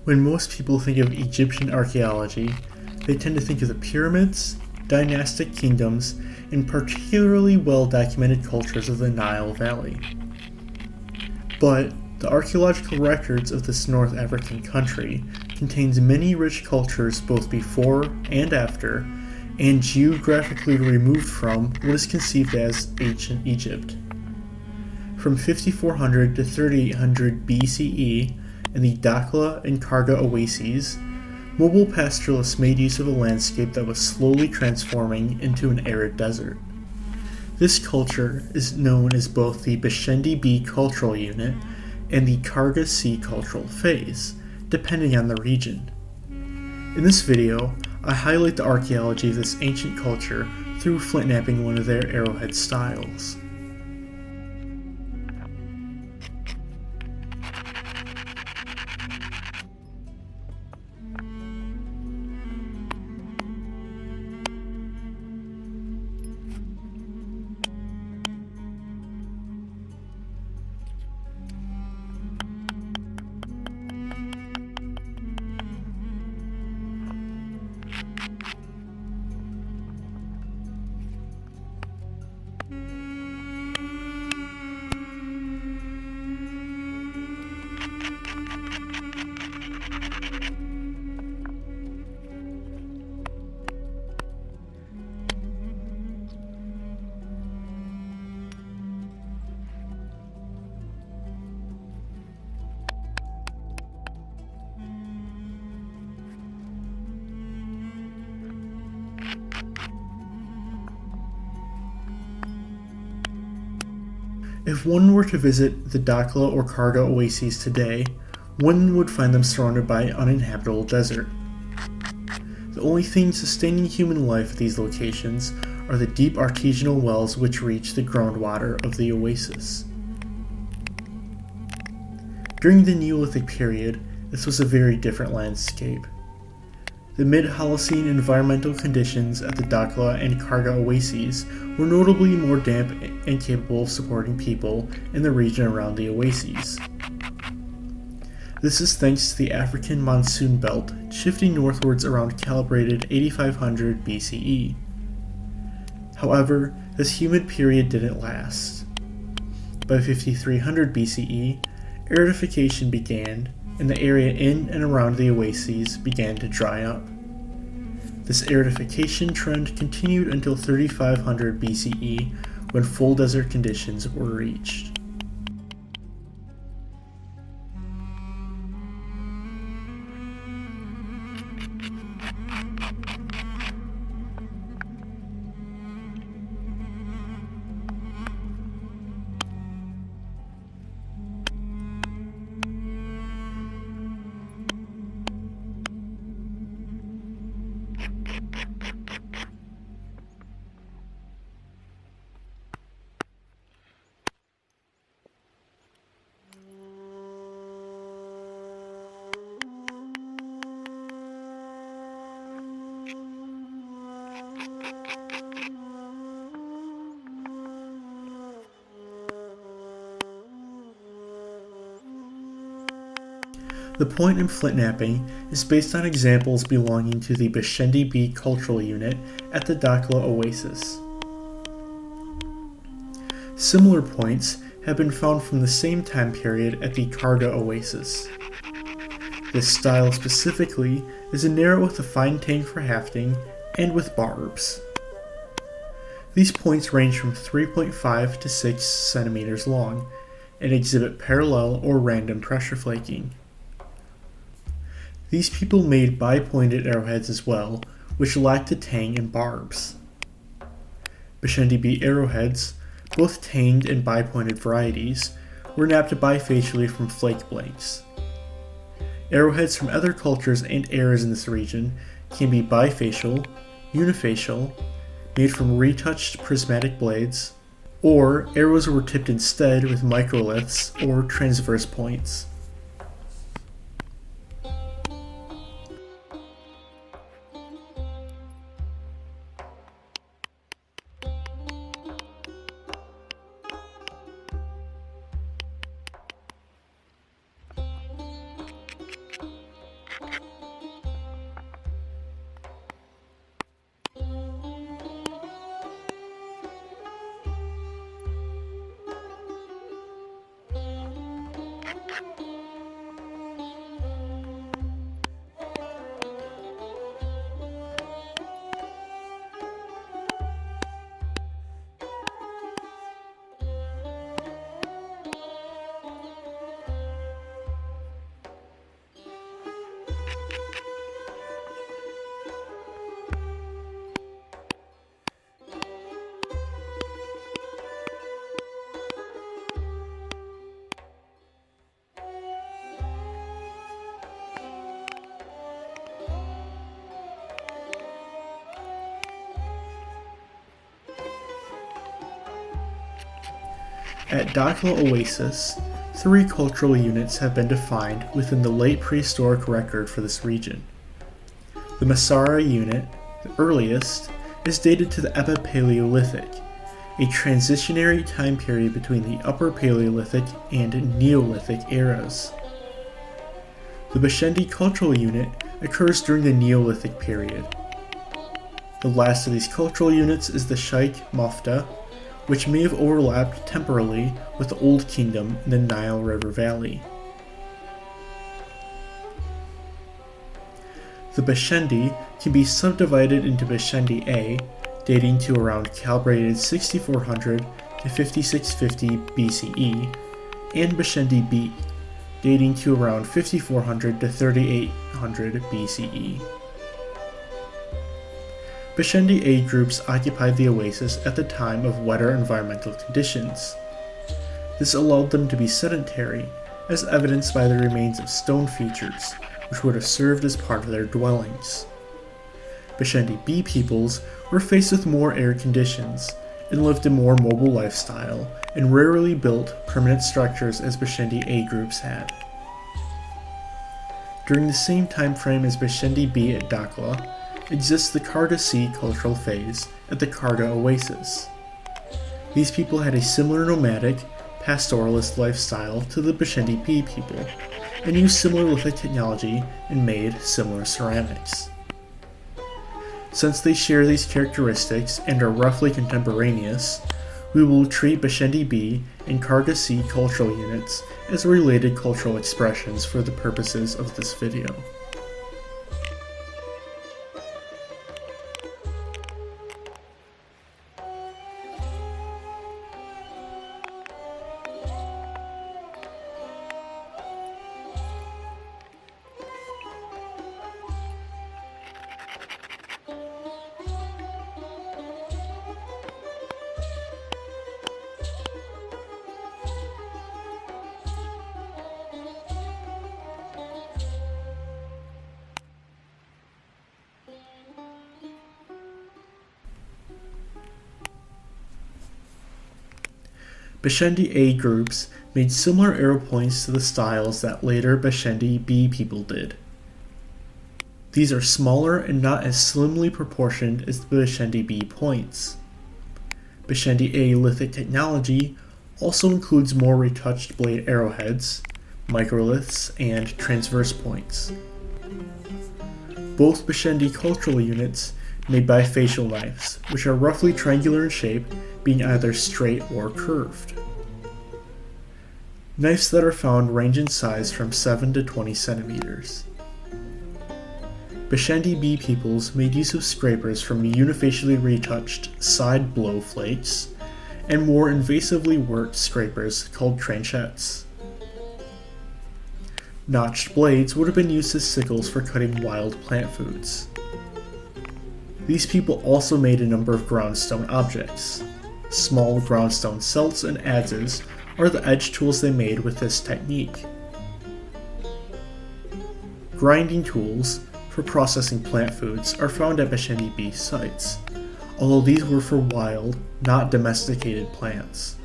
When most people think of Egyptian archaeology, they tend to think of the pyramids, dynastic kingdoms, and particularly well-documented cultures of the Nile Valley. But the archaeological records of this North African country contains many rich cultures both before and after, and geographically removed from what is conceived as ancient Egypt. From 5400 to 3800 BCE, in the Dakhleh and Kharga Oases, mobile pastoralists made use of a landscape that was slowly transforming into an arid desert. This culture is known as both the Bashendi B cultural unit and the Kharga C cultural phase, depending on the region. In this video, I highlight the archaeology of this ancient culture through flintknapping one of their arrowhead styles. If one were to visit the Dakhleh or Kharga Oases today, one would find them surrounded by uninhabitable desert. The only thing sustaining human life at these locations are the deep artesianal wells which reach the groundwater of the oasis. During the Neolithic period, this was a very different landscape. The mid-Holocene environmental conditions at the Dakhleh and Kharga Oases were notably more damp and capable of supporting people in the region around the oases. This is thanks to the African monsoon belt shifting northwards around calibrated 8500 BCE. However, this humid period didn't last. By 5300 BCE, aridification began, and the area in and around the oases began to dry up. This aridification trend continued until 3500 BCE, when full desert conditions were reached. The point in flintknapping is based on examples belonging to the Bashendi B cultural unit at the Dakhleh Oasis. Similar points have been found from the same time period at the Kharga Oasis. This style specifically is a narrow with a fine tank for hafting and with barbs. These points range from 3.5 to 6 centimeters long and exhibit parallel or random pressure flaking. These people made bi-pointed arrowheads as well, which lacked the tang and barbs. Bashendi B arrowheads, both tanged and bi-pointed varieties, were napped bifacially from flake blanks. Arrowheads from other cultures and eras in this region can be bifacial, unifacial, made from retouched prismatic blades, or arrows were tipped instead with microliths or transverse points. At Dakhleh Oasis, 3 cultural units have been defined within the late prehistoric record for this region. The Masara unit, the earliest, is dated to the Epipaleolithic, a transitionary time period between the Upper Paleolithic and Neolithic eras. The Bashendi cultural unit occurs during the Neolithic period. The last of these cultural units is the Sheikh Mofta, which may have overlapped temporally with the Old Kingdom in the Nile River Valley. The Bashendi can be subdivided into Bashendi A, dating to around calibrated 6400 to 5650 BCE, and Bashendi B, dating to around 5400 to 3800 BCE. Bashendi A groups occupied the oasis at the time of wetter environmental conditions. This allowed them to be sedentary, as evidenced by the remains of stone features, which would have served as part of their dwellings. Bashendi B peoples were faced with more arid conditions and lived a more mobile lifestyle and rarely built permanent structures as Bashendi A groups had. During the same time frame as Bashendi B at Dakhleh exists the Kharga C cultural phase at the Kharga Oases. These people had a similar nomadic, pastoralist lifestyle to the Bashendi B people, and used similar lithic technology and made similar ceramics. Since they share these characteristics and are roughly contemporaneous, we will treat Bashendi B and Kharga C cultural units as related cultural expressions for the purposes of this video. Bashendi A groups made similar arrow points to the styles that later Bashendi B people did. These are smaller and not as slimly proportioned as the Bashendi B points. Bashendi A lithic technology also includes more retouched blade arrowheads, microliths, and transverse points. Both Bashendi cultural units made bifacial knives, which are roughly triangular in shape, being either straight or curved. Knives that are found range in size from 7 to 20 centimeters. Bashendi B peoples made use of scrapers from unifacially retouched side blow flakes and more invasively worked scrapers called tranchettes. Notched blades would have been used as sickles for cutting wild plant foods. These people also made a number of groundstone objects. Small groundstone celts and adzes are the edge tools they made with this technique. Grinding tools for processing plant foods are found at Bashendi B sites, although these were for wild, not domesticated plants.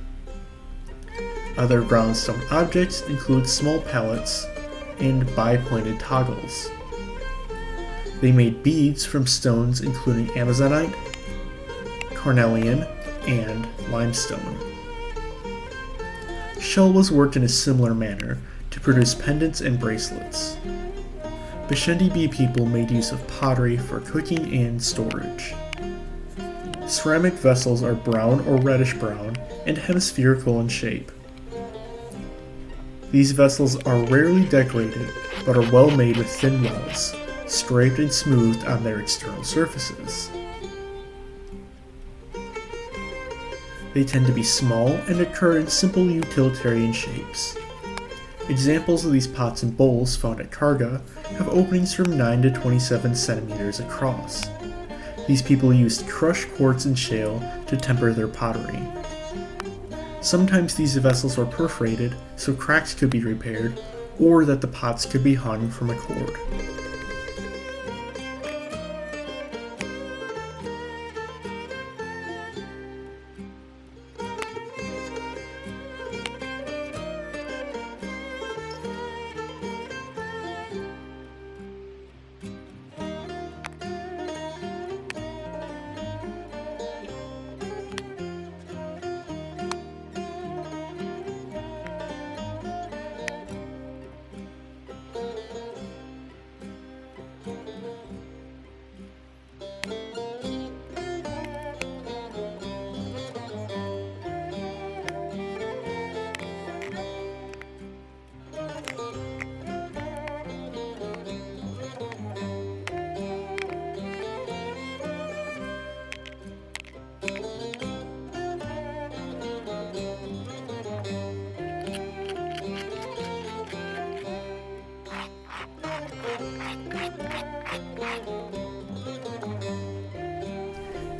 Other groundstone objects include small pallets and bi-pointed toggles. They made beads from stones including amazonite, carnelian, and limestone. Shell was worked in a similar manner to produce pendants and bracelets. Bashendi B people made use of pottery for cooking and storage. Ceramic vessels are brown or reddish brown and hemispherical in shape. These vessels are rarely decorated but are well made with thin walls, scraped and smoothed on their external surfaces. They tend to be small and occur in simple utilitarian shapes. Examples of these pots and bowls found at Kharga have openings from 9 to 27 centimeters across. These people used crushed quartz and shale to temper their pottery. Sometimes these vessels were perforated so cracks could be repaired, or that the pots could be hung from a cord.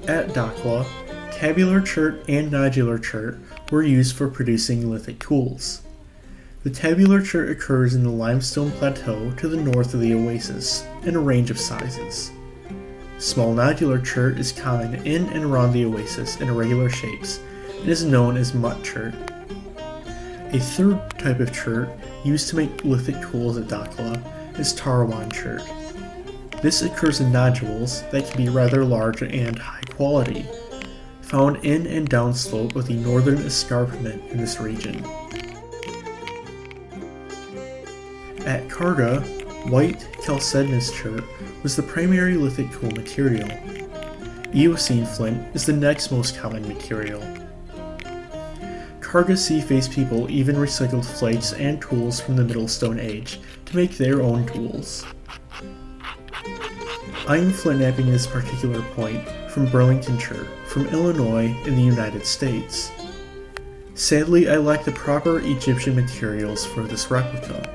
At Dakhleh, tabular chert and nodular chert were used for producing lithic tools. The tabular chert occurs in the limestone plateau to the north of the oasis in a range of sizes. Small nodular chert is common in and around the oasis in irregular shapes and is known as mutt chert. A third type of chert used to make lithic tools at Dakhleh is Tarawan chert. This occurs in nodules that can be rather large and high quality, found in and downslope of the northern escarpment in this region. At Kharga, white chalcedonous chert was the primary lithic tool material. Eocene flint is the next most common material. Kharga Sea-Face people even recycled flakes and tools from the Middle Stone Age to make their own tools. I am flintknapping this particular point from Burlington chert from Illinois in the United States. Sadly, I lack the proper Egyptian materials for this replica.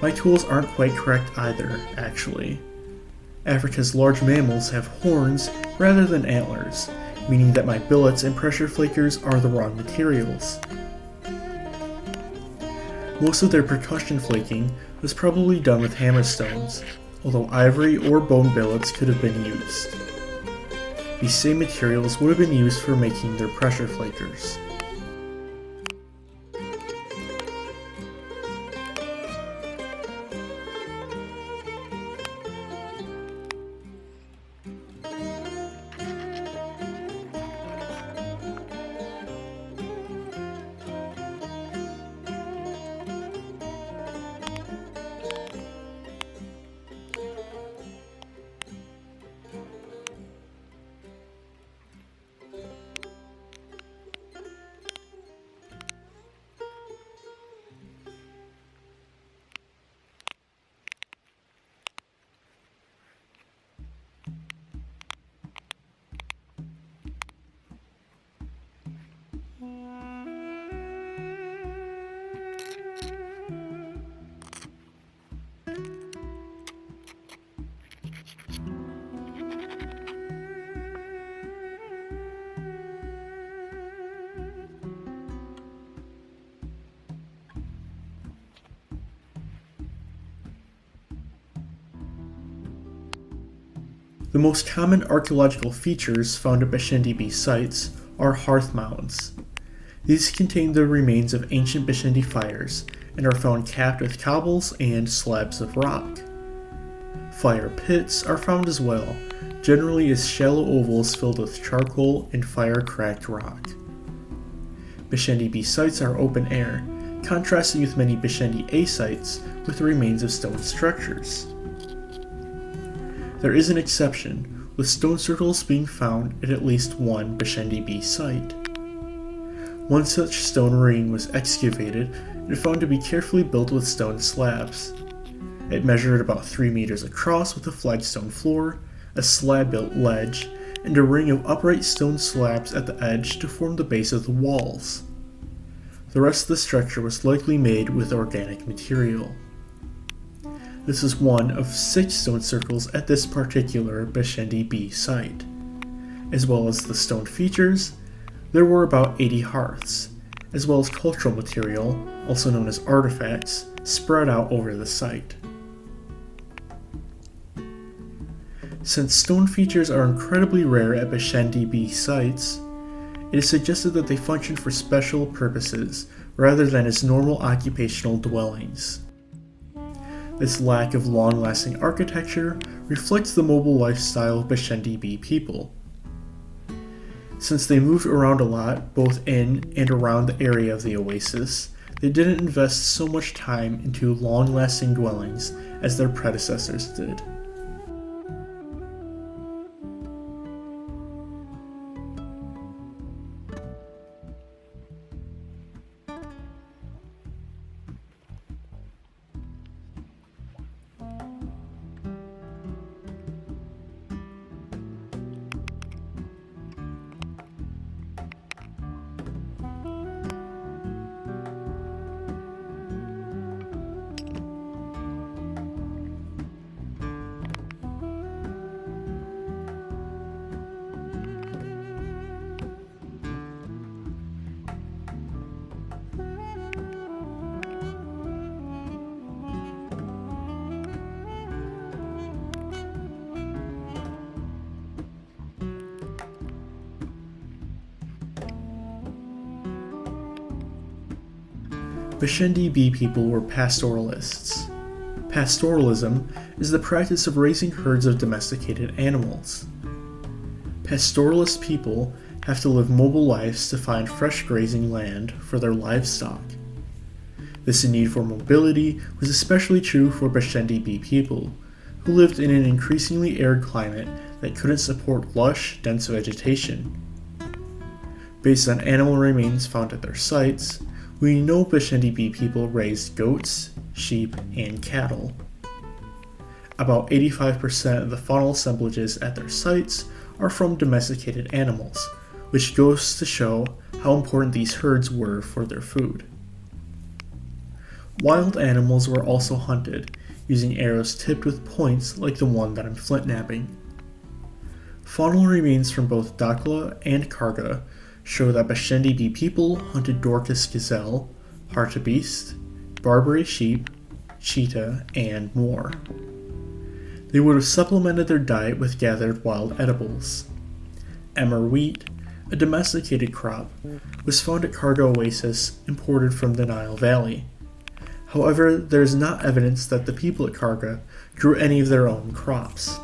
My tools aren't quite correct either, actually. Africa's large mammals have horns rather than antlers, meaning that my billets and pressure flakers are the wrong materials. Most of their percussion flaking was probably done with hammerstones, although ivory or bone billets could have been used. These same materials would have been used for making their pressure flakers. The most common archaeological features found at Bashendi B sites are hearth mounds. These contain the remains of ancient Bashendi fires and are found capped with cobbles and slabs of rock. Fire pits are found as well, generally as shallow ovals filled with charcoal and fire-cracked rock. Bashendi B sites are open air, contrasting with many Bashendi A sites with the remains of stone structures. There is an exception, with stone circles being found at least one Bashendi B site. One such stone ring was excavated and found to be carefully built with stone slabs. It measured about 3 meters across with a flagstone floor, a slab-built ledge, and a ring of upright stone slabs at the edge to form the base of the walls. The rest of the structure was likely made with organic material. This is one of 6 stone circles at this particular Bashendi B site. As well as the stone features, there were about 80 hearths, as well as cultural material, also known as artifacts, spread out over the site. Since stone features are incredibly rare at Bashendi B sites, it is suggested that they function for special purposes rather than as normal occupational dwellings. This lack of long-lasting architecture reflects the mobile lifestyle of Bashendi B people. Since they moved around a lot, both in and around the area of the oasis, they didn't invest so much time into long-lasting dwellings as their predecessors did. Bashendi B people were pastoralists. Pastoralism is the practice of raising herds of domesticated animals. Pastoralist people have to live mobile lives to find fresh grazing land for their livestock. This need for mobility was especially true for Bashendi B people, who lived in an increasingly arid climate that couldn't support lush, dense vegetation. Based on animal remains found at their sites, we know Bashendi B people raised goats, sheep, and cattle. About 85% of the faunal assemblages at their sites are from domesticated animals, which goes to show how important these herds were for their food. Wild animals were also hunted, using arrows tipped with points like the one that I'm flintknapping. Faunal remains from both Dakhleh and Kharga show that Bashendi B people hunted Dorcas gazelle, hartebeest, Barbary sheep, cheetah, and more. They would have supplemented their diet with gathered wild edibles. Emmer wheat, a domesticated crop, was found at Kharga Oases imported from the Nile Valley. However, there is not evidence that the people at Kharga grew any of their own crops.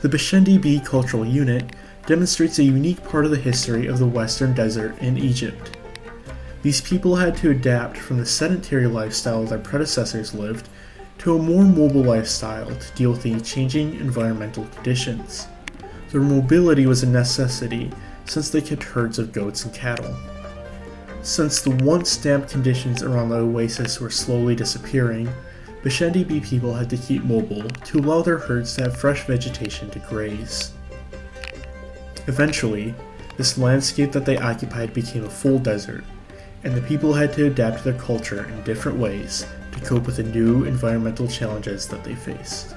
The Bashendi B cultural unit demonstrates a unique part of the history of the Western Desert in Egypt. These people had to adapt from the sedentary lifestyle their predecessors lived to a more mobile lifestyle to deal with the changing environmental conditions. Their mobility was a necessity since they kept herds of goats and cattle. Since the once damp conditions around the oasis were slowly disappearing, Bashendi B people had to keep mobile to allow their herds to have fresh vegetation to graze. Eventually, this landscape that they occupied became a full desert, and the people had to adapt their culture in different ways to cope with the new environmental challenges that they faced.